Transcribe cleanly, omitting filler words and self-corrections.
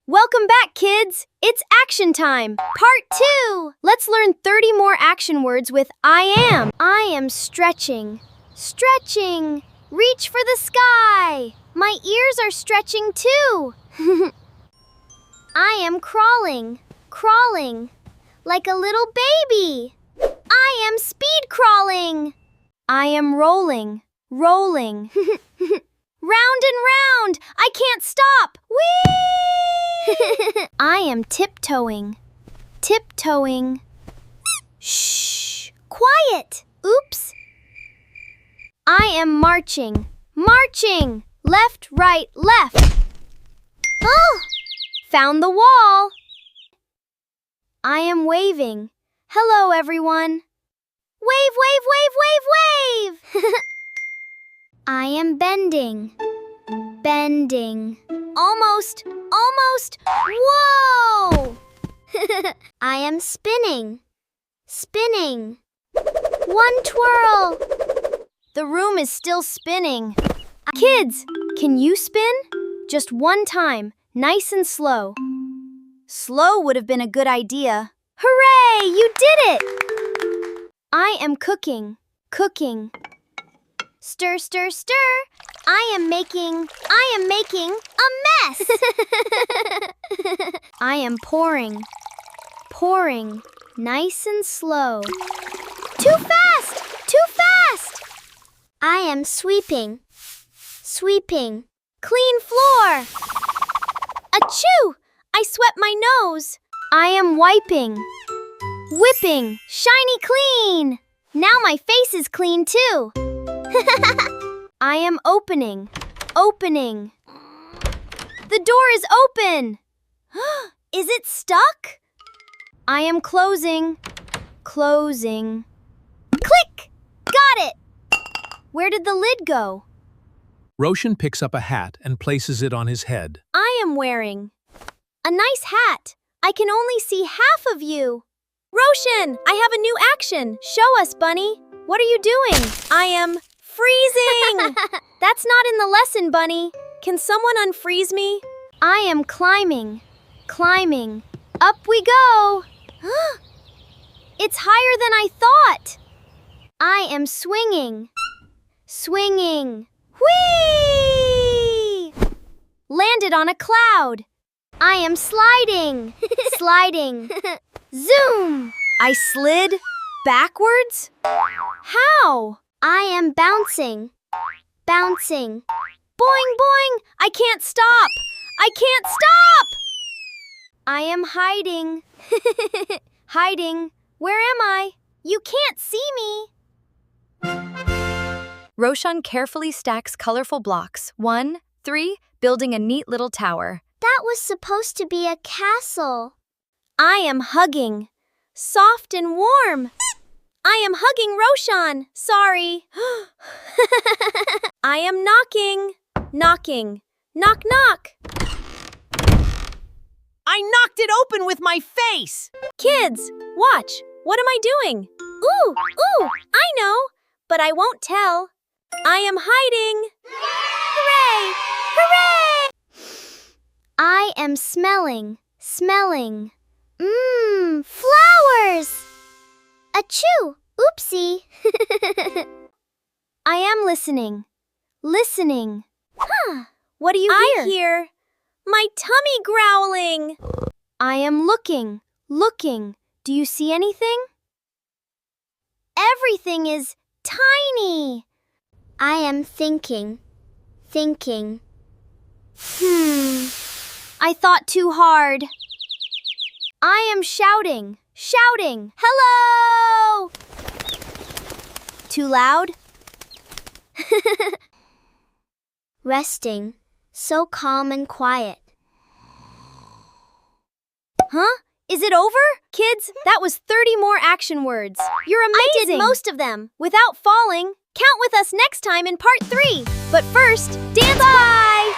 Welcome back, kids! It's action time! Part 2! Let's learn 30 more action words with I am. I am stretching. Stretching. Reach for the sky. My ears are stretching too. I am crawling. Crawling. Like a little baby. I am speed crawling. I am rolling. Rolling. Round and round! I can't stop! Whee! I am tiptoeing. Tiptoeing. Shh! Quiet! Oops! I am marching. Marching! Left, right, left. Oh! Found the wall. I am waving. Hello, everyone. Wave, wave, wave, wave, wave! I am bending. Bending. Almost. Almost. Whoa! I am spinning. Spinning. One twirl. The room is still spinning. Kids, can you spin? Just one time, nice and slow. Slow would have been a good idea. Hooray! You did it! I am cooking. Cooking. Stir, stir, stir. I am making a mess. I am pouring. Pouring. Nice and slow. Too fast! Too fast! I am sweeping. Sweeping. Clean floor. Achoo! I swept my nose. I am wiping. Whipping. Shiny clean. Now my face is clean too. I am opening. Opening. The door is open. Is it stuck? I am closing. Closing. Click! Got it! Where did the lid go? Roshan picks up a hat and places it on his head. I am wearing a nice hat. I can only see half of you. Roshan, I have a new action. Show us, Bunny. What are you doing? I am freezing. That's not in the lesson, Bunny. Can someone unfreeze me? I am climbing. Climbing. Up we go. It's higher than I thought. I am swinging. Swinging. Whee! Landed on a cloud. I am sliding. Sliding. Zoom! I slid backwards? How? I am bouncing. Bouncing. Boing, boing! I can't stop! I can't stop! I am hiding. Hiding. Where am I? You can't see me. Roshan carefully stacks colorful blocks. 1, 3, building a neat little tower. That was supposed to be a castle. I am hugging. Soft and warm. I am hugging Roshan. Sorry. I am knocking. Knocking. Knock, knock. I knocked it open with my face! Kids, watch. What am I doing? Ooh, I know, but I won't tell. I am hiding. Hooray! Hooray! I am smelling. Smelling. Flowers! Achoo! Oopsie! I am listening. Listening. What do you hear? I hear my tummy growling. I am looking. Looking. Do you see anything? Everything is tiny. I am thinking. Thinking. I thought too hard. I am shouting. Shouting. Hello! Too loud? Resting. So calm and quiet. Huh? Is it over? Kids, that was 30 more action words. You're amazing! I did most of them without falling. Count with us next time in part 3. But first, dance! Bye!